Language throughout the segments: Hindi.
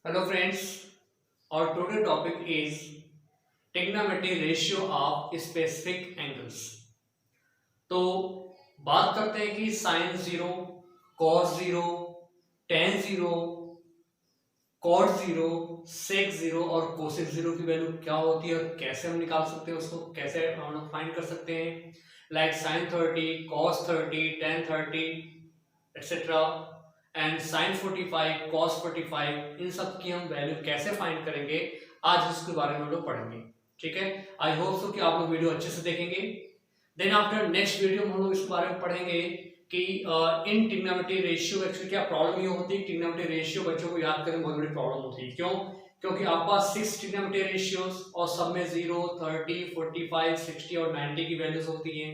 Hello friends, our today topic is trigonometry ratio of specific angles। तो बात करते हैं कि sine zero, cos zero, tan zero, cot zero, sec zero और कोसेक जीरो की वैल्यू क्या होती है और कैसे हम निकाल सकते हैं, उसको कैसे हम लोग फाइंड कर सकते हैं। Like sine 30, cos 30, tan 30 etcetera and sine 45, cos 45, इन सब की हम वैल्यू कैसे फाइंड करेंगे, आज इसके बारे में हम लोग पढ़ेंगे। ठीक है, आई होप सो कि आप लोग वीडियो अच्छे से देखेंगे। देन आफ्टर नेक्स्ट वीडियो में हम लोग इसके बारे में पढ़ेंगे कि इन ट्रिग्नोमेट्री रेशियो एक्चुअली क्या प्रॉब्लम ये होती है। ट्रिग्नोमेट्री रेशियो बच्चों को याद करने में बहुत बड़ी प्रॉब्लम होती है। क्यों? क्योंकि आपके पास 6 ट्रिग्नोमेट्री रेशियोज और सब में 0, 30, 45, 60 और 90 की वैल्यूज होती हैं।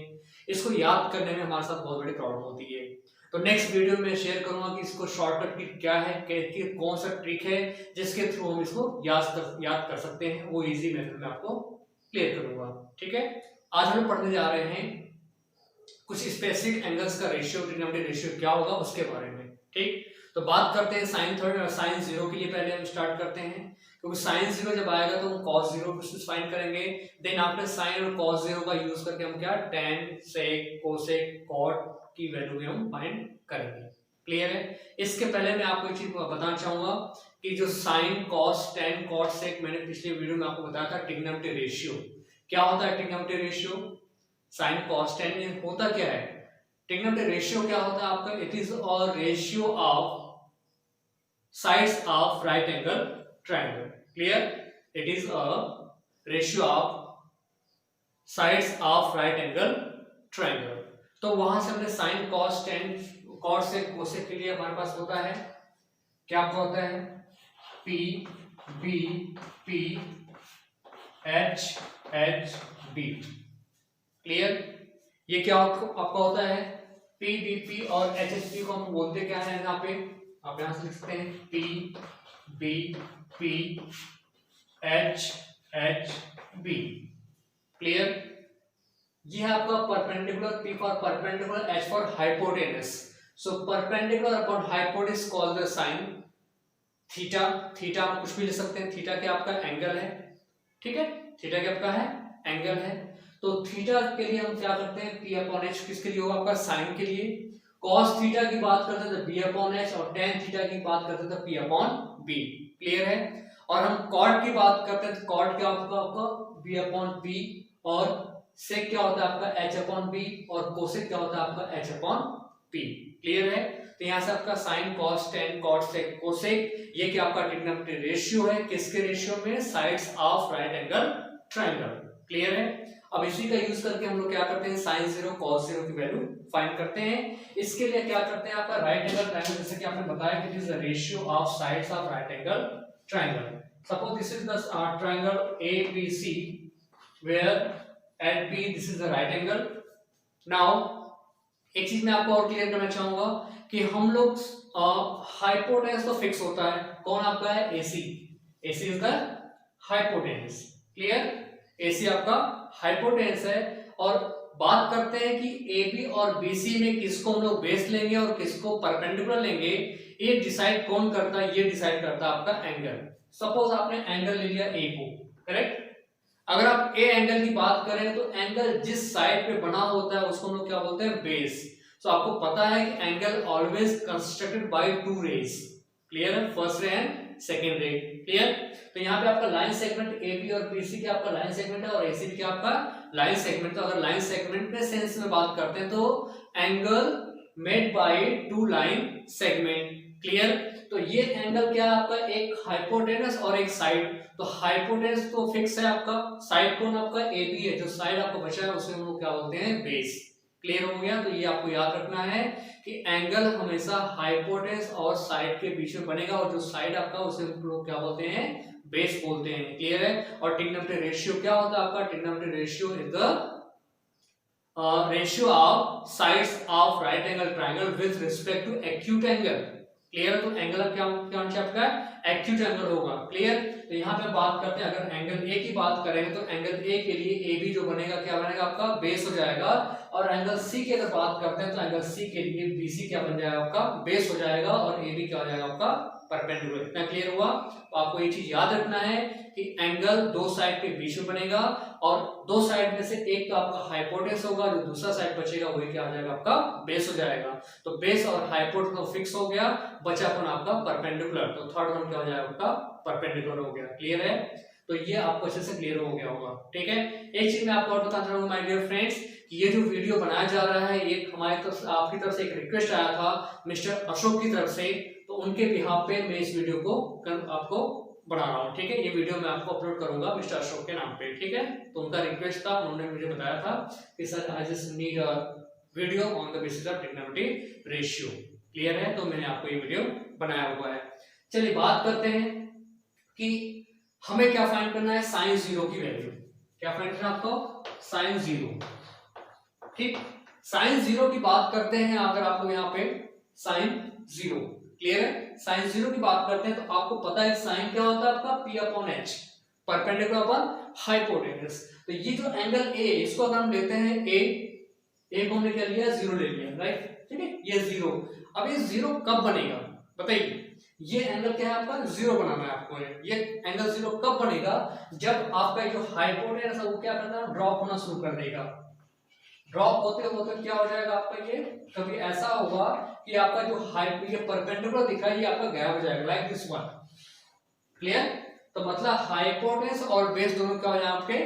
इसको याद करने में हमारे साथ बहुत बड़ी प्रॉब्लम होती है। तो नेक्स्ट वीडियो में शेयर करूंगा कि इसको शॉर्टकट की क्या है, कि कौन सा ट्रिक है जिसके थ्रू हम इसको याद कर सकते हैं। वो इजी मेथड में आपको क्लियर करूंगा। ठीक है, आज हम पढ़ने जा रहे हैं कुछ स्पेसिफिक एंगल्स का रेशियो, ट्रिग्नोमेट्री रेशियो क्या होगा उसके बारे में। ठीक, तो बात करते हैं साइन जीरो के लिए पहले हम स्टार्ट करते हैं, क्योंकि साइन जीरो जब आएगा तो हम कॉस जीरो फाइंड करेंगे। देन आफ्टर साइन और कॉस जीरो का यूज करके हम क्या टेन, सेक, कोसेक, कॉट की वैल्यू भी हम फाइंड करेंगे। क्लियर है? इसके पहले मैं आपको एक चीज बताना चाहूंगा कि जो साइन, कॉस, टेन, कॉट, सेक, मैंने पिछले वीडियो में आपको बताया था ट्रिग्नोमेट्री रेशियो क्या होता है। Trigonometry ratio sine, cos, tan होता क्या है? ट्रिग्नोमेट्री रेशियो क्या होता है आपका? It is a ratio of sides of right angle triangle. Clear? It is a ratio of sides of right angle triangle. तो वहां से हमने sine, cos, tan, cot, sec, cosec के लिए हमारे पास होता है क्या? आपका होता है P B P H H B. Clear? ये क्या आपका होता है? पी बी पी और एच एच बी को हम बोलते क्या है यहाँ पे? आप यहां से लिख सकते हैं P B P H H B. Clear? ये है आपका perpendicular, P for perpendicular, H for hypotenuse. So perpendicular upon hypotenuse called the sine theta. Theta आप कुछ भी लिख सकते हैं, थीटा क्या आपका एंगल है। ठीक है, थीटा क्या आपका है एंगल है। तो थीटा के लिए हम क्या करते हैं? P अपॉन H किसके लिए होगा? आपका साइन के लिए। कॉस थीटा की बात करते हैं तो B अपॉन H, और टेन थीटा की बात करते हैं तो P अपॉन B। क्लियर है? और हम कॉट की बात करते हैं तो कॉट क्या होगा आपका? B अपॉन P, और सेक क्या होता है आपका? H अपॉन B, और कोसेक क्या होता है आपका? H upon P। क्लियर है? तो यहां से आपका sign, cos, tan, cot, sec, cosec, ये क्या आपका ट्रिग्नोमेट्री रेशियो है। किसके रेशियो में? Sides of right angle triangle. Clear है? अब इसी का यूज करके हम लोग क्या करते हैं? साइन जीरो, कॉस जीरो की वैल्यू फाइंड करते हैं। इसके लिए क्या करते हैं? आपका राइट एंगल ट्रायंगल, जैसे कि आपने बताया कि it is the ratio of sides of right angle triangle. Suppose this is the triangle ABC where at B this is the right angle. Now एक चीज मैं आपको और क्लियर करना चाहूंगा कि हम लोग हाइपोटेनस तो फिक्स होता है, कौन आपका है? AC। AC is the hypotenuse. Clear? AC आपका हाइपोटेनस है। और बात करते हैं कि AB और BC में किसको हम लोग बेस लेंगे और किसको परपेंडिकुलर लेंगे, ये डिसाइड कौन करता है? ये डिसाइड करता है आपका एंगल। सपोज आपने एंगल ले लिया A को, करेक्ट? अगर आप ए एंगल की बात करें तो एंगल जिस साइड पे बना होता है उसको हम लोग क्या बोलते हैं? बेस। तो आपको पता है कि angle always constructed by two rays. Clear है? First ray and second ray. Clear? तो यहाँ पे आपका लाइन सेगमेंट ए बी और BC क्या आपका लाइन सेगमेंट है, और AC भी क्या आपका लाइन सेगमेंट। तो अगर लाइन सेगमेंट के सेंस में बात करते हैं तो angle made by two line segment. Clear? तो ये एंगल क्या है आपका? एक हाइपोटेनस और एक साइड। तो हाइपोटेनस तो फिक्स है आपका, साइड कौन आपका? AB है। जो साइड आपको बचा है उसे हम लोग क्या बोलते हैं? बेस। क्लियर हो गया? तो ये आपको याद रखना है कि एंगल हमेशा हाइपोटेनस और साइड के बीच में बनेगा, और जो साइड आपका उसे हम लोग क्या बोलते हैं? बेस बोलते हैं। क्लियर है? और ट्रिग्नोमेट्री रेशियो क्या होता है आपका? Trigonometry ratio is the ratio of sides of right angle triangle with respect to acute angle. Clear? तो एंगल क्या आपका एक्यूट एंगल होगा। क्लियर? तो यहाँ पे बात करते हैं, अगर एंगल ए की बात करेंगे तो एंगल ए के लिए AB जो बनेगा क्या बनेगा आपका? बेस हो जाएगा। और एंगल सी की अगर बात करते हैं तो एंगल सी के लिए बीसी क्या बन जाएगा आपका बेस हो जाएगा और एबी क्या हो जाएगा आपका परपेंडिकुलर। इतना क्लियर हुआ? तो आपको ये चीज याद रखना है कि एंगल दो साइड के बीच में बनेगा और दो साइड में से एक तो आपका हाइपोटेनस होगा, जो दूसरा साइड बचेगा वही क्या हो जाएगा आपका बेस हो जाएगा। तो बेस और हाइपोटेनस तो फिक्स हो गया, बचा अपन आपका परपेंडिकुलर, तो थर्ड वन क्या हो जाएगा आपका परपेंडिकुलर हो गया। क्लियर है? तो ये आपको अच्छे से क्लियर हो गया होगा। ठीक है, एक चीज मैं आपको और बताना चाहूंगा माय डियर फ्रेंड्स कि ये जो वीडियो बनाया जा रहा है ये हमारी तरफ आपकी तरफ से एक रिक्वेस्ट आया था मिस्टर अशोक की तरफ से, तो उनके बिहाफ पे मैं इस वीडियो को आपको बना रहा हूँ। ठीक है, ये वीडियो मैं आपको अपलोड करूंगा मिस्टर अशोक के नाम पे। ठीक है, तो उनका रिक्वेस्ट था, उन्होंने मुझे बताया था कि sir I just need a video on the basis of trigonometry ratio. Clear है? तो मैंने आपको ये वीडियो बनाया हुआ है। चलिए बात करते हैं कि हमें क्या फाइंड करना है, साइन जीरो की वैल्यू। क्या फाइंड करना है आपको? Sine zero. ठीक, साइन जीरो की बात करते हैं अगर आपको यहाँ पे साइन जीरो क्लियर है, साइन जीरो की बात करते हैं तो आपको पता है साइन क्या होता है आपका P upon H, perpendicular upon hypotenuse. तो ये जो एंगल ए इसको अगर हम लेते हैं ए को हमने क्या लिया, जीरो ले लिया, राइट। ठीक है, ये जीरो। अब ये जीरो कब बनेगा बताइए? ये एंगल क्या है आपका, जीरो बनाना है आपको। ये एंगल जीरो कब बनेगा? जब आपका जो हाइपोटेनस है वो क्या करना है, ड्रॉप होना शुरू कर देगा। ड्रॉप होते होते क्या हो जाएगा आपका, ये कभी ऐसा होगा कि आपका जो हाइट ये परपेंडिकुलर दिखा है ये आपका गैप हो जाएगा, लाइक दिस वन। क्लियर? तो मतलब हाइपोटेनस और बेस दोनों क्या हो जाएंगे आपके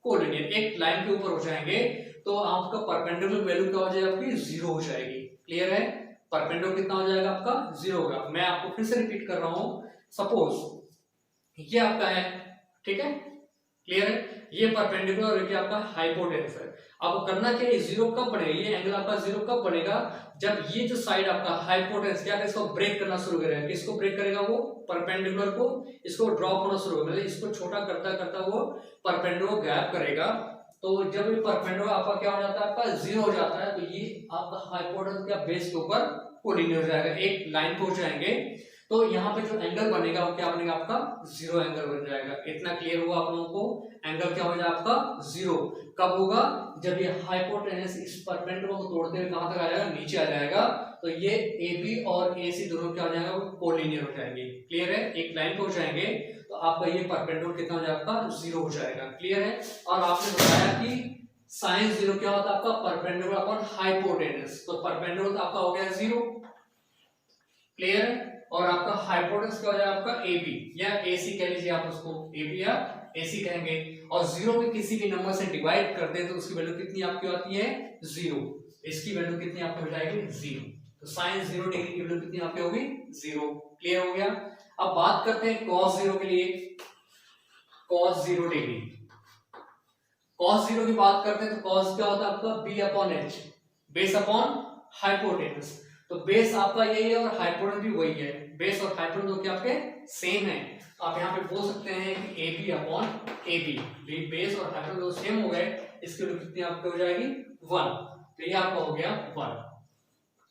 कोलिनियर, एक लाइन के ऊपर हो जाएंगे, तो आपका परपेंडिकुलर वैल्यू क्या हो जाएगा आपकी, जीरो हो जाएगी। क्लियर है? परपेंडिकुलर कितना हो जाएगा आपका, जीरो होगा। मैं आपको फिर से रिपीट कर रहा हूं, सपोज ये आपका है, ठीक है, क्लियर है, ये परपेंडिकुलर और ये आपका हाइपोटेनस है। अब करना क्या है, जीरो कब बनेगा, ये एंगल आपका जीरो कब बनेगा, जब ये जो साइड आपका हाइपोटेनस क्या है, इसको ब्रेक करना शुरू करेगा। किसको ब्रेक करेगा? वो परपेंडिकुलर को, इसको ड्रॉप होना शुरू करेगा, मतलब इसको छोटा करता करता वो परपेंडिकुलर गैप करेगा। तो जब ये परपेंडिकुलर आपका क्या हो जाता है, आपका जीरो हो जाता है, तो ये आपका हाइपोटेनस क्या बेस के ऊपर कोलिनियर हो जाएगा, एक लाइन पे हो जाएंगे। तो यहाँ पे जो एंगल बनेगा वो क्या बनेगा आपका, जीरो एंगल बन जाएगा। इतना क्लियर हुआ आप लोगों को? एंगल क्या हो जाएगा आपका, जीरो। कब होगा? जब ये हाइपोटेनस इस परपेंडिकुलर को तोड़ते हुए कहां तक आ जाएगा, नीचे आ जाएगा। तो ये AB और AC दोनों क्या हो जाएगा, वो कोलिनियर हो जाएंगे। क्लियर है? एक लाइन पे हो जाएंगे, तो आपका ये परपेंडिकुलर कितना हो जाएगा आपका, जीरो हो जाएगा। क्लियर है? और आपने बताया कि साइन जीरो क्या होता है आपका, परपेंडिकुलर अपॉन हाइपोटेनस। तो परपेंडिकुलर तो आपका हो गया जीरो। क्लियर है? और आपका हाइपोटेनस क्या हो जाएगा आपका AB या AC कह लीजिए आप उसको, AB या AC कहेंगे। और जीरो में किसी भी नंबर से डिवाइड कर दे तो उसकी वैल्यू कितनी आपकी आती है, जीरो। इसकी वैल्यू कितनी आपकी हो जाएगी, जीरो। तो साइन जीरो डिग्री की वैल्यू कितनी आपकी होगी, जीरो। क्लियर हो गया? अब बात करते हैं कॉस जीरो के लिए। Cos zero degree, cos zero की बात करते हैं तो कॉस क्या होता है आपका, B upon H, base upon hypotenuse. तो बेस आपका यही है और हाइपोटेनस भी वही है। बेस और हाइपोटेनस दो क्या आपके सेम है। तो आप यहाँ पे बोल सकते हैं कि AB अपॉन AB, बेस और हाइपोटेनस दो सेम हो गए, इसकी वैल्यू कितनी आपकी हो जाएगी, 1। तो ये आपका हो गया 1।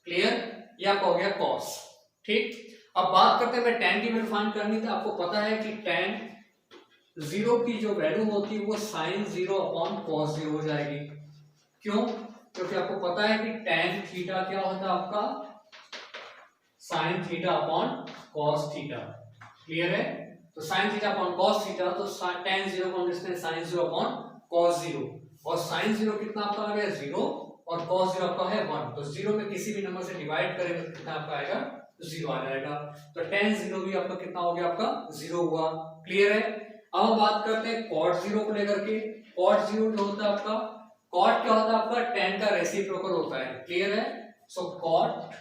क्लियर? ये आपका हो गया कॉस। ठीक, अब बात करते हैं, मैं tan की वैल्यू फाइंड करनी थी। आपको पता है कि tan जीरो की जो वैल्यू होती है वो sine zero upon cos zero हो जाएगी। क्यों? क्योंकि आपको पता है कि tan थीटा क्या होता है आपका, sine theta upon cos theta. Clear है? तो sine theta upon cos theta, तो tan जीरो को हम लिखते हैं sine zero upon cos zero. और साइन जीरो कितना आपका आ गया, जीरो, और कॉस जीरो आपका है 1। तो जीरो में किसी भी नंबर से डिवाइड करेंगे तो कितना आपका आएगा, जीरो आ जाएगा। तो tan जीरो भी आपका कितना हो गया, आपका जीरो हुआ। क्लियर है? अब हम बात करते हैं cot जीरो को लेकर के। cot जीरो जो होता है आपका, cot क्या होता है आपका, tan का रेसिप्रोकल होता है। क्लियर है? So cot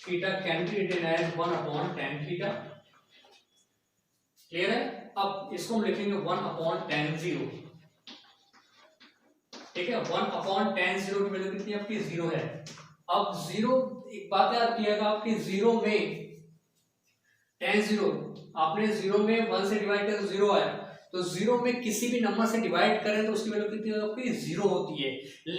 theta can be written as 1 upon tan theta. Clear है? अब इसको हम लिखेंगे 1 अपॉन tan जीरो। ठीक है, 1 अपॉन tan जीरो की वैल्यू कितनी आपकी, जीरो है। अब जीरो, एक बात याद रखिएगा आपकी, जीरो में tan जीरो, आपने जीरो में 1 से डिवाइड किया तो जीरो आया। तो जीरो में किसी भी नंबर से डिवाइड करें तो उसकी वैल्यू कितनी होती है, जीरो होती है।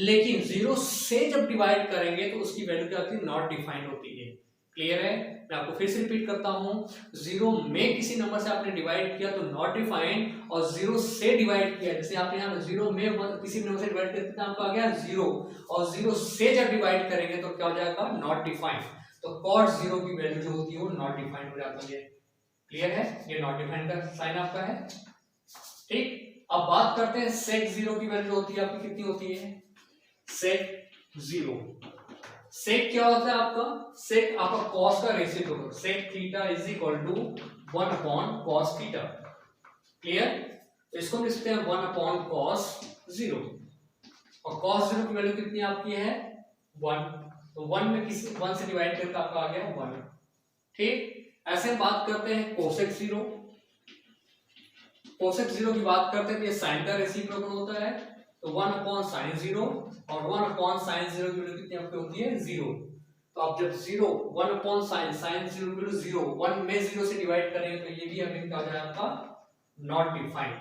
लेकिन जीरो से जब डिवाइड करेंगे तो उसकी वैल्यू क्या होती है, नॉट डिफाइंड होती है। क्लियर है? मैं आपको फिर से रिपीट करता हूं, जीरो में किसी नंबर से आपने डिवाइड किया तो नॉट डिफाइंड, और 0 से डिवाइड किया, जैसे आपने यहाँ 0 में किसी नंबर से डिवाइड करते हैं आपका आ गया 0, और 0 से जब डिवाइड करेंगे तो क्या हो जाएगा नॉट डिफाइंड। तो कॉट 0 की वैल्यू जो होती है वो नॉट डिफाइंड हो जाती है। क्लियर है, ये नॉट डिफाइंड का साइन आपका है। ठीक, अब बात करते हैं सेक 0 की वैल्यू होती है आपकी कितनी होती है, सेक 0। सेक क्या होता है आपका, सेक आपका कॉस का reciprocal, sec theta is equal to 1 upon cos theta. Clear, तो इसको हम लिखते हैं 1 अपॉन कॉस 0, और कॉस 0 की वैल्यू कितनी आपकी है 1, तो 1 में किसी 1 से डिवाइड करके आपका आ गया 1। ठीक, ऐसे बात करते हैं कोसेक 0। कोसेक 0 की बात करते हैं तो ये साइन का रेसिप्रोकल होता है, तो 1 अपॉन साइन 0, और 1 अपॉन साइन 0 की वैल्यू कितनी आपकी होती है 0। तो आप जब 0 1 अपॉन साइन 0 की वैल्यू 0 1 में 0 से डिवाइड करेंगे तो ये भी हमें क्या हो जाएगा आपका नॉट डिफाइंड।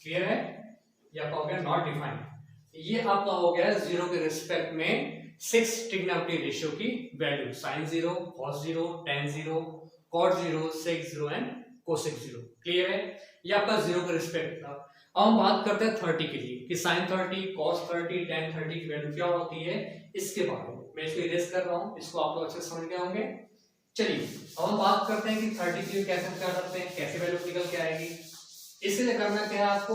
क्लियर है, ये आपका हो गया नॉट डिफाइंड। ये आपका हो गया 0 के रिस्पेक्ट में 6 ट्रिग्नोमेट्री रेशियो की value, sin 0, cos 0, tan 0, cot 0, sec 0 and cosec 0। Clear है, ये आपका 0 का रिस्पेक्ट था। अब हम बात करते हैं 30 के लिए कि sin 30, cos 30, tan 30 की वैल्यू क्या होती है इसके बारे में। मैं इसको इरेज कर रहा हूं, इसको आप लोग अच्छे से समझ गए होंगे। चलिए अब हम बात करते हैं कि 30 के लिए कैसे क्या करते हैं, कैसे वैल्यू निकल के आएगी। इसलिए करना क्या है आपको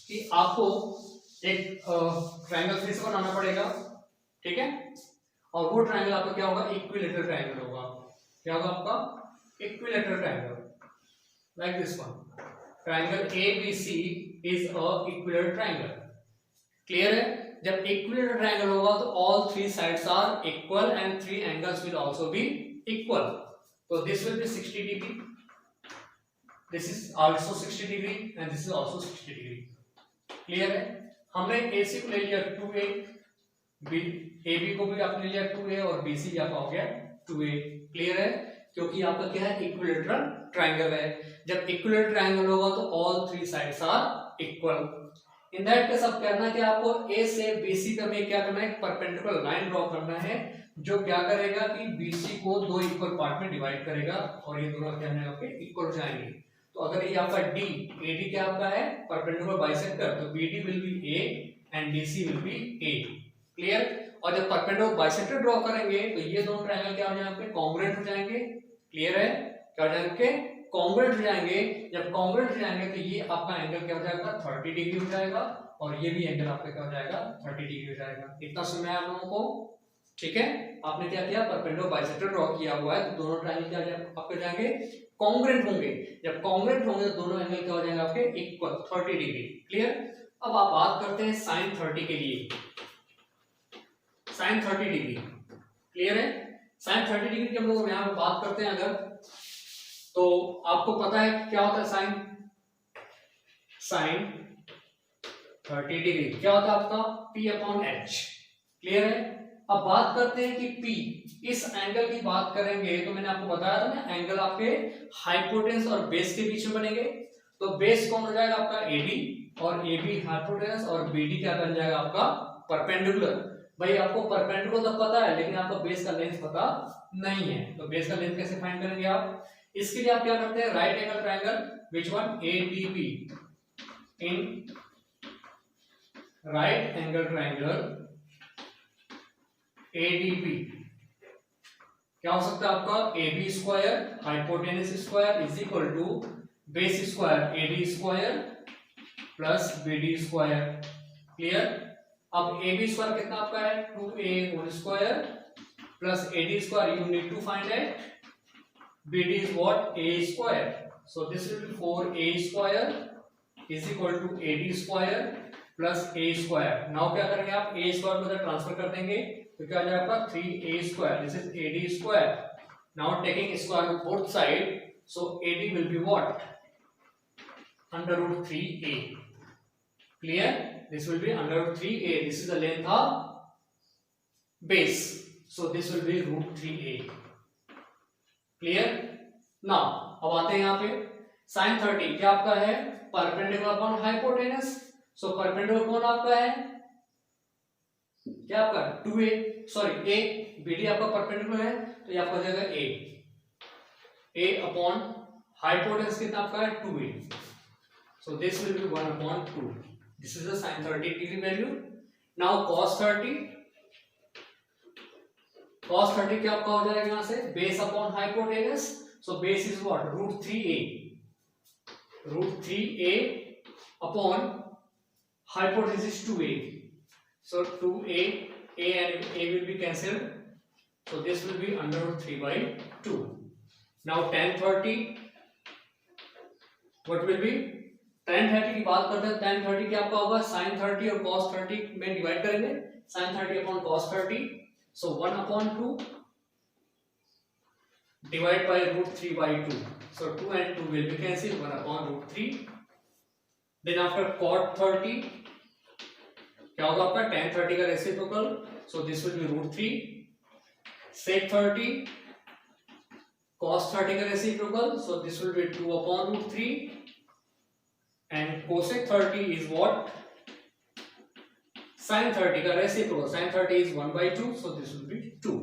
कि आपको एक ट्रायंगल फिर से बनाना पड़ेगा, ठीक है, और वो ट्रायंगल आपका क्या होगा इक्विलेटरल ट्रायंगल होगा। क्या होगा आपका equilateral triangle, like this one, triangle ABC is a equilateral triangle. Clear है, जब इक्विलेटरल ट्रायंगल होगा तो all 3 sides are equal and 3 angles will also be equal. तो this will be 60 degree, this is also 60 degree and this is also 60 degree. Clear है, हमने AC को ले लिया 2A, AB को भी आपने लिया 2A, और BC भी आपका हो गया 2A। क्लियर है, क्योंकि आपका क्या है इक्विलेटरल ट्रायंगल है। जब इक्विलेटरल ट्रायंगल होगा तो all 3 sides are equal. In that case अब करना क्या आपको A से BC पे हमें क्या करना है, परपेंडिकुलर लाइन ड्रॉ करना है जो क्या करेगा कि BC को 2 इक्वल पार्ट में डिवाइड करेगा, और ये दोनों क्या है आपके इक्वल हो जाएंगे। तो अगर ये आपका AD क्या आपका है परपेंडिकुलर बाइसेक्टर, तो BD will be A and DC will be A। Clear, और जब परपेंडिकुलर बाइसेक्टर ड्रॉ करेंगे तो ये दोनों ट्रायंगल क्या हो जाएंगे कॉन्ग्रुएंट हो जाएंगे। क्लियर है, क्या हो जाएंगे कॉन्ग्रुएंट हो जाएंगे। जब कॉन्ग्रुएंट हो जाएंगे तो ये आपका एंगल क्या हो जाएगा 30 डिग्री हो जाएगा, और ये भी एंगल आपका क्या हो जाएगा 30 डिग्री हो जाएगा। इतना समझ आया आप लोगों को, ठीक है। आपने क्या किया परपेंडिकुलर बाइसेक्टर ड्रॉ किया हुआ है, तो दोनों ट्रायंगल क्या आपके जाएंगे कॉन्ग्रुएंट होंगे। जब कॉन्ग्रुएंट होंगे तो दोनों एंगल क्या हो जाएंगे आपके इक्वल 30 डिग्री। क्लियर, अब आप बात करते हैं sin 30 के लिए, sin 30 डिग्री। क्लियर है, sin 30 डिग्री की हम लोग यहाँ पे बात करते हैं अगर, तो आपको पता है क्या होता है sin 30 डिग्री क्या होता है आपका P/H। क्लियर है, अब बात करते हैं कि P इस एंगल की बात करेंगे तो मैंने आपको बताया था ना एंगल आपके हाइपोटेनस और बेस के बीच में बनेंगे। तो बेस कौन हो जाएगा आपका AD, और AB हाइपोटेनस, और BD क्या बन जाएगा आपका परपेंडिकुलर। भाई आपको परपेंडिकुलर तो पता है लेकिन आपको बेस का लेंथ पता नहीं है, तो बेस का लेंथ कैसे फाइंड करेंगे आप। इसके लिए आप क्या करते हैं right angle triangle, which one ADB, in right angle triangle ADB क्या हो सकता है आपका AB square hypotenuse square is equal to base square AD square plus BD square. Clear, अब AB स्क्वायर कितना आपका है 2A whole square plus AD square, you need to find it, BD is what A square, so this will be 4A square is equal to AD square plus A square। now क्या करेंगे आप A square को ट्रांसफर कर देंगे तो क्या आ जाएगा आपका 3A square, this is AD square। now taking square of both side, so AD will be what under root 3A। clear, this will be under root 3A, this is the length of base, so this will be root 3A। Clear, now अब आते हैं यहाँ पे sin 30 क्या आपका है perpendicular upon hypotenuse, so perpendicular कौन आपका है क्या आपका 2A सॉरी A, BD आपका परपेंडिकुलर है तो ये आपका हो जाएगा A अपॉन हाइपोटेनस कितना आपका है 2A। So this will be 1 upon 2. This is the sin 30 degree value. Now cos 30. Cos 30 क्या आपका हो जाएगा यहाँ से base upon hypotenuse. So base is what? Root 3a. Root 3a upon hypotenuse 2a. So 2a, a and a will be cancelled. So this will be under root 3 by 2. Now tan 30. What will be? tan 30 की बात करते हैं. tan 30 क्या आपका होगा sin 30 और cos 30 में डिवाइड करेंगे. sin 30 upon cos 30. So 1 upon 2 divide by root 3 by 2. So 2 and 2 will be cancelled. 1 upon root 3. Then after cot 30 क्या होगा आपका tan 30 का reciprocal. So this will be root 3. sec 30 cos 30 का reciprocal. So this will be 2 upon root 3. And cosec 30 is what? sin 30 का reciprocal. sin 30 is 1 by 2. So this will be 2.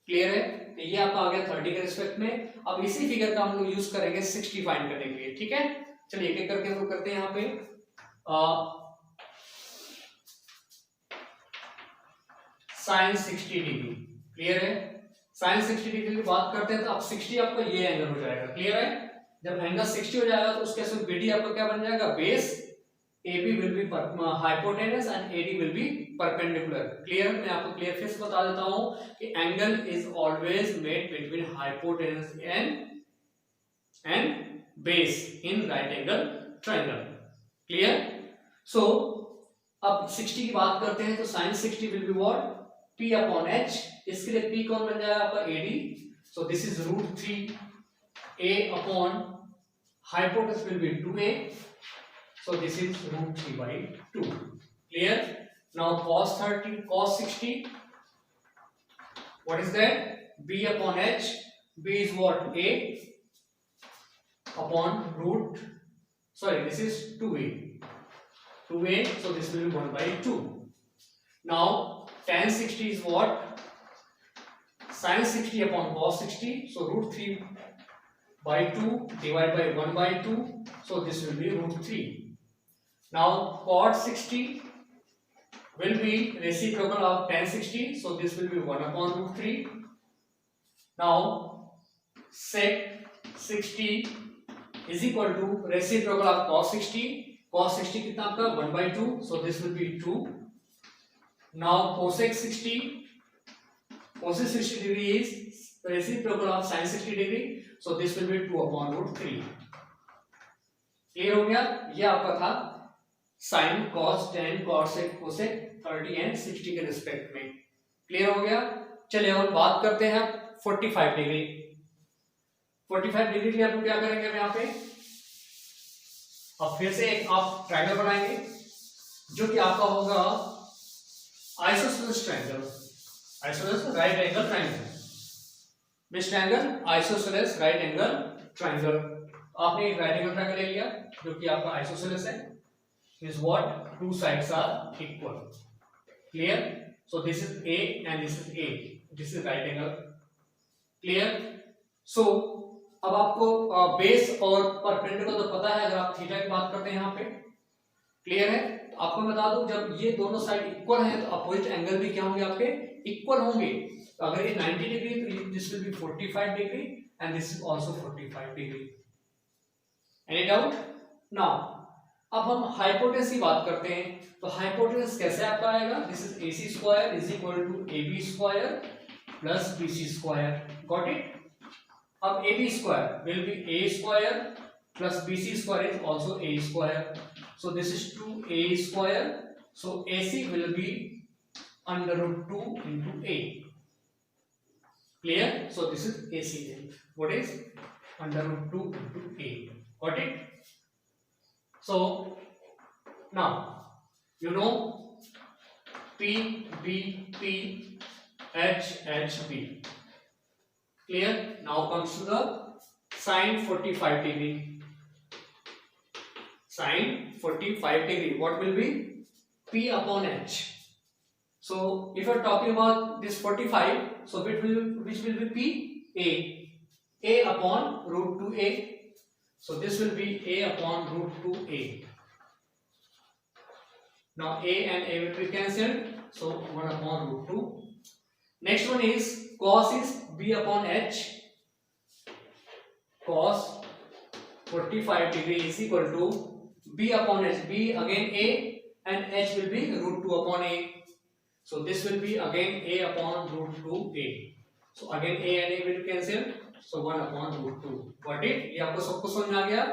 Clear है. तो ये आपका आ गया 30 के रिस्पेक्ट में. अब इसी फिगर का हम लोग यूज करेंगे 60 फाइंड करने के लिए. ठीक है, चलिए एक एक करके हम लोग करते हैं. यहाँ पे sin 60 डिग्री. क्लियर है. sin 60 डिग्री की बात करते हैं तो अब 60 आपका ये एंगल हो जाएगा. क्लियर है. जब एंगल 60 हो जाएगा तो उसके साथ BD आपका क्या बन जाएगा base. AB will be hypotenuse and AD will be perpendicular. Clear? मैं आपको clear फिर से बता देता हूँ कि angle is always made between hypotenuse and base in right angle triangle. Clear? So अब 60 की बात करते हैं तो sin 60 will be what? P upon H. इसके लिए P कौन बन जाएगा आपका AD. So this is root 3 A upon hypotenuse will be 2A. So this is root 3 by 2. Clear? Now cos 30, cos 60. What is that? B upon H. B is what? A upon root. Sorry, this is 2A. 2A. So this will be 1 by 2. Now tan 60 is what? Sin 60 upon cos 60. So root 3 by 2 divided by 1 by 2. So this will be root 3. Now cot 60 will be reciprocal of tan 60. So this will be 1 upon root 3. Now sec 60 is equal to reciprocal of cos 60. Cos 60 कितना आपका 1 by 2. So this will be 2. Now cosec 60. Cosec 60 degree is reciprocal of sin 60 degree. So this will be 2 upon root 3. Clear हो गया. ये आपका था sign cos ten cosec cosec 30 and 60 के रिस्पेक्ट में. क्लियर हो गया. चलिए हम बात करते हैं 45 डिग्री. 45 डिग्री के लिए आप क्या करेंगे यहाँ पे. अब फिर से एक आप ट्रायंगल बनाएंगे जो कि आपका होगा isosceles triangle. Isosceles right angle triangle. Which triangle? Isosceles right angle triangle. आपने एक राइट एंगल ट्रायंगल ले लिया जो कि आपका आइसोसेलेस है. Is what? Two sides are equal. Clear? So this is A and this is A. This is right angle. Clear? So अब आपको बेस और परपेंडिकुलर तो पता है. अगर आप थीटा की बात करते हैं यहाँ पे. क्लियर है. तो आपको बता दूं जब ये दोनों साइड इक्वल हैं तो अपोजिट एंगल भी क्या होंगे आपके इक्वल होंगे. तो अगर ये 90 डिग्री तो this will B 45 degree and this is also 45 degree. Any doubt? Now अब हम हाइपोटेनस की बात करते हैं तो हाइपोटेनस कैसे आपका आएगा. This is AC square is equal to AB square plus BC square. Got it. अब AB square will be A square plus BC square is also A square. So this is 2A square. So AC will be under root 2 into A. Clear. So this is AC. What is under root 2 into A. Got it. So now you know P B P H H B. Clear? Now comes to the sin 45 degree. Sin 45 degree. What will be? P upon H. So if you are talking about this 45, so which will be P? A. A upon root 2A. So this will be a upon root 2a. Now a and a will be cancelled, so 1 upon root 2. Next one is cos is b upon h. Cos 45 degree is equal to b upon h. B again a and h will be root 2 upon a. So this will be again a upon root 2a. So again a and a will cancel. So 1 upon root 2. Got it? ये आपको सब कुछ समझ में आ गया।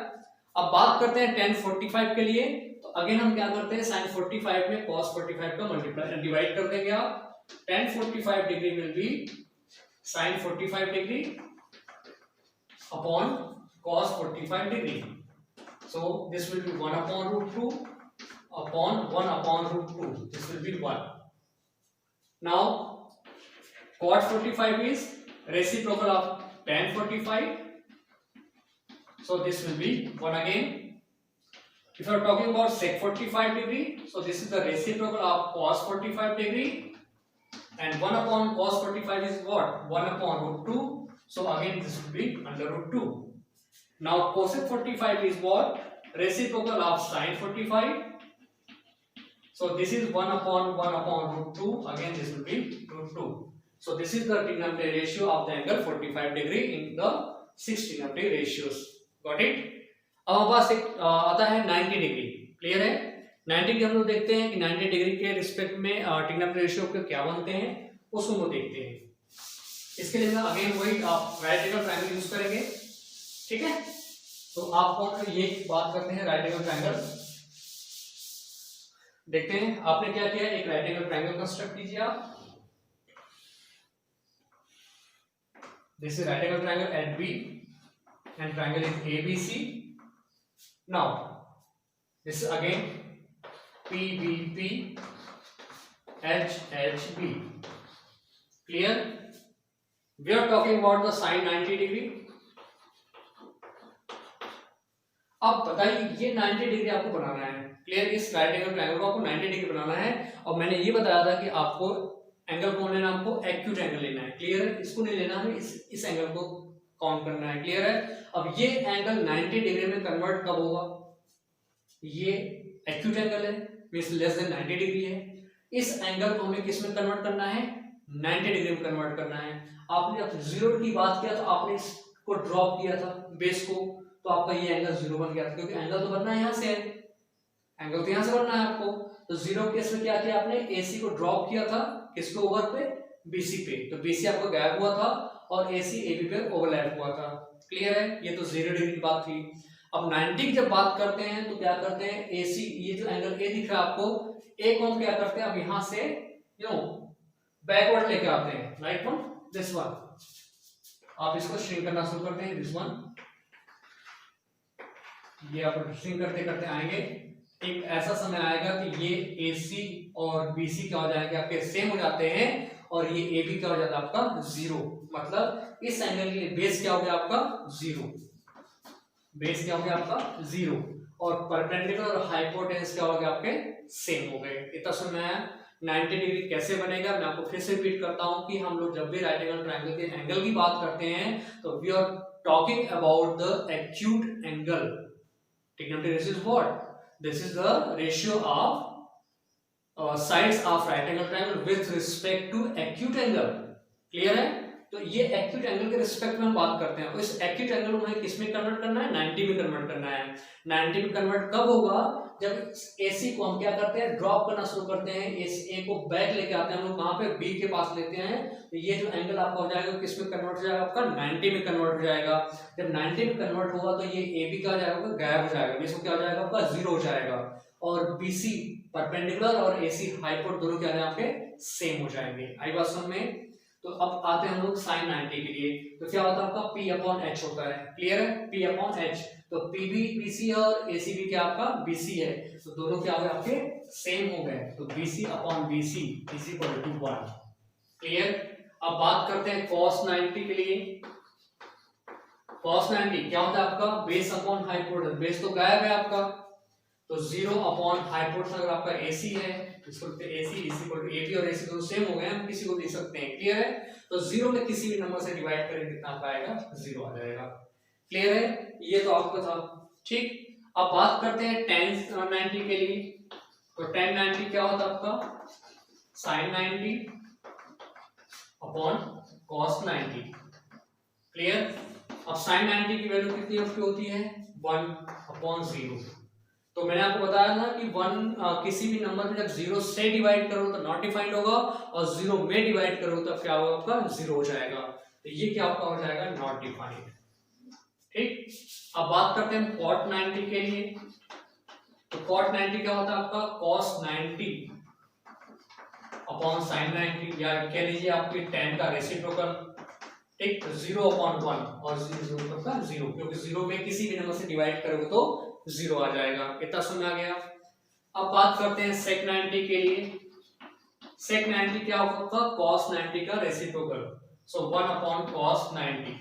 अब बात करते हैं tan 45 के लिए। तो अगेन हम क्या करते हैं, sin 45 में cos 45 का मल्टीप्लाई डिवाइड कर देंगे आप। tan 45 degree will be sin 45 degree upon cos 45 degree. So this will be 1 upon root 2 upon 1 upon root 2. This will be 1. Now cot 45 is reciprocal of tan 45. So this will be 1 again. If you are talking about sec 45 degree, so this is the reciprocal of cos 45 degree, and 1 upon cos 45 is what? 1 upon root 2. So again this will be under root 2. Now cosec 45 is what? Reciprocal of sin 45. So this is 1 upon root 2. Again this will be root 2. So this is the trigonometry ratio of the angle 45 degree in the 6 trigonometry ratios. Got it? अब हमारे पास एक आता है 90 डिग्री। क्लियर है? 90 के हम लोग देखते हैं कि 90 डिग्री के रिस्पेक्ट में ट्रिगोनोमेट्री रेशियो के क्या बनते हैं, उसको हम लोग देखते हैं। इसके लिए अगेन वही आप राइट एंगल ट्रायंगल यूज करेंगे। ठीक है, तो आपको ये बात करते हैं राइट एंगल ट्रायंगल। देखते हैं आपने क्या किया, एक राइट एंगल ट्रायंगल कंस्ट्रक्ट कीजिए आप। This is right angle triangle at B and triangle is ABC. Now this is again PBP HHB. Clear? We are talking about the sine 90 degree. अब बताइए ये 90 डिग्री आपको बनाना है। क्लियर? इस राइट एंगल ट्रायंगल को आपको 90 डिग्री बनाना है, और मैंने ये बताया था कि आपको एंगल कौन लेना, आपको एक्यूट एंगल लेना है। क्लियर है? इसको नहीं लेना, हमें इस एंगल को काउंट करना है। क्लियर है? अब ये एंगल 90 डिग्री में कन्वर्ट कब होगा? ये एक्यूट एंगल है, मींस लेस देन 90 डिग्री है। इस एंगल को हमें किस में कन्वर्ट करना है? 90 डिग्री में कन्वर्ट करना है। आपने जब जीरो की बात किया तो आपने इसको ड्रॉप किया था बेस को, तो आपका ये एंगल जीरो बन गया था, क्योंकि एंगल तो बनना है यहाँ से, एंगल तो यहाँ से बनना है आपको। तो जीरो केस में क्या किया आपने? AC को ड्रॉप किया था किसके ओवर पे? BC पे। तो BC आपका गैप हुआ था और AC AB पे ओवरलैप हुआ था। क्लियर है? ये तो 0 डिग्री की बात थी। अब 90 की जब बात करते हैं तो क्या करते हैं, AC ये जो एंगल A दिख रहा है आपको, A को हम क्या करते हैं, अब यहां से बैकवर्ड लेके आते हैं। राइट वन, दिस वन, आप इसको श्रिंक करना शुरू करते हैं। दिस वन, ये आप श्रिंक करते करते आएंगे, एक ऐसा समय आएगा कि ये AC और BC क्या हो जाएंगे आपके सेम हो जाते हैं, और ये AB क्या हो जाता है आपका 0। मतलब इस एंगल के लिए बेस क्या हो गया आपका 0, बेस क्या हो गया आपका 0, और परपेंडिकुलर और हाइपोटेन्यूस क्या हो गया आपके सेम हो गए। इतना सुनना है। 90 डिग्री कैसे बनेगा, मैं आपको फिर से रिपीट करता हूं कि हम लोग जब भी राइट एंगल ट्रायंगल के एंगल की बात करते हैं तो we are talking about the acute angle. Trigonometry ratio is what? This is the ratio of sides of right angle triangle with respect to acute angle. Clear है? तो ये एक्यूट एंगल के रिस्पेक्ट में हम बात करते हैं। इस एक्यूट एंगल को हमें किस में कन्वर्ट करना है? 90 में कन्वर्ट करना है। 90 में कन्वर्ट कब होगा? जब AC को हम क्या करते हैं? ड्रॉप करना शुरू करते हैं। इस A को बैक लेके आते हैं हम लोग, कहाँ पे? B के पास लेते हैं। तो ये जो एंगल आपका हो जाएगा किस में कन्वर्ट हो जाएगा? आपका 90 में कन्वर्ट हो जाएगा। जब 90 में कन्वर्ट होगा तो ये AB का जाएगा गैप हो जाएगा, इसको क्या हो जाएगा आपका 0 हो जाएगा, और BC परपेंडिकुलर और AC हाइपोट दोनों क्या है आपके सेम हो जाएंगे। आई बात समझ में? तो अब आते हैं हम लोग sin 90 के लिए। तो क्या होता है आपका P अपॉन H होता है। क्लियर है? P upon H। तो PB BC है और AC भी क्या आपका BC है, तो दोनों क्या हो गए आपके सेम हो गए। तो BC upon BC is equal to 1। Clear? अब बात करते हैं cos 90 के लिए। cos 90 क्या होता है आपका? Base upon hypotenuse. बेस तो गायब है आपका, तो 0 अपॉन हाइपोटेन्यूस अगर आपका AC है, इसको लिखते हैं AC is equal to AB, और AC दोनों सेम हो गए, हम किसी को दे सकते हैं। क्लियर है? तो 0 में किसी भी नंबर से डिवाइड करें कितना पाएगा? 0 आ जाएगा। क्लियर है, ये तो आपका था। ठीक, अब बात करते हैं tan 90 के लिए। तो tan 90 क्या होता है आपका, sin 90 अपॉन cos 90। क्लियर, अब sin 90 की वैल्यू कितनी आपकी होती है, 1/0। तो मैंने आपको बताया ना कि 1 किसी भी नंबर में जब 0 से डिवाइड करो तो नॉट डिफाइंड होगा, और 0 में डिवाइड करो तो क्या होगा आपका, 0 हो जाएगा। तो ये क्या आपका हो जाएगा, नॉट डिफाइंड। ठीक, अब बात करते हैं cot 90 के लिए। तो cot 90 क्या होता है आपका, cos 90 अपॉन sin 90, या कह लीजिए आपकी tan का रेसिप्रोकल। ठीक, 0/1 और 0 का 0, क्योंकि 0 में किसी भी नंबर से डिवाइड करोगे तो 0 आ जाएगा। इतना समझ आ गया। अब बात करते हैं sec 90 के लिए। sec 90 क्या होगा, cos 90 का रेसिप्रोकल। सो 1/cos 90।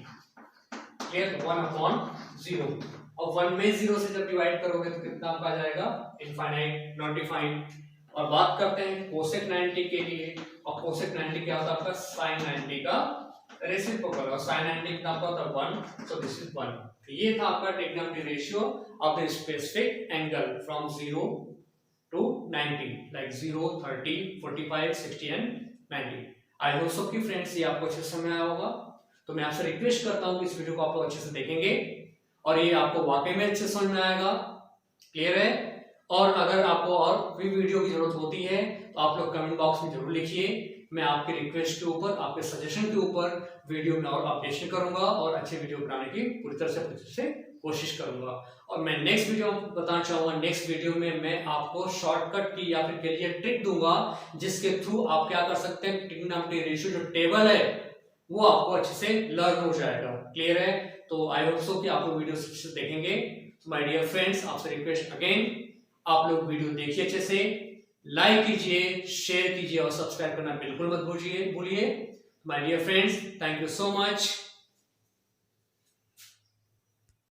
क्लियर, 1/0। और 1 में 0 से जब डिवाइड करोगे तो कितना आपका आ जाएगा, इनफाइनाइट, नॉट डिफाइंड। और बात करते हैं cosec 90 के लिए। और cosec 90 क्या होता है आपका, sin 90 का रेसिप्रोकल। और sin 90 कितना आपका होता है, 1। सो दिस इज 1। तो ये था आपका trigonometry ratio of the specific angle from 0 to 90, like 0, 30, 45, 60 and 90। I hope so कि फ्रेंड्स ये आपको अच्छे से समझ आया होगा। तो मैं आपसे रिक्वेस्ट करता हूँ कि इस वीडियो को आप लोग अच्छे से देखेंगे और ये आपको वाकई में अच्छे समझ में आएगा। क्लियर है, और अगर आपको और भी वीडियो की जरूरत होती है तो आप लोग कमेंट बॉक्स में जरूर लिखिए। मैं आपकी रिक्वेस्ट के ऊपर, आपके सजेशन के ऊपर वीडियो में और अपडेशन करूंगा और अच्छे वीडियो बनाने की पूरी तरह से कोशिश करूंगा। और मैं नेक्स्ट वीडियो बताना चाहूंगा, नेक्स्ट वीडियो में मैं आपको शॉर्टकट की या फिर कह लीजिए ट्रिक दूंगा, जिसके थ्रू आप क्या कर सकते हैं, ट्रिग्नोमेट्री रेशियो जो टेबल है वो आपको अच्छे से लर्न हो जाएगा। क्लियर है, तो आई होप सो कि आप लोग वीडियो अच्छे से देखेंगे। माय डियर फ्रेंड्स, आपसे रिक्वेस्ट अगेन, आप लोग वीडियो देखिए अच्छे से, लाइक कीजिए, शेयर कीजिए और सब्सक्राइब करना बिल्कुल मत भूलिए। My dear friends, thank you so much.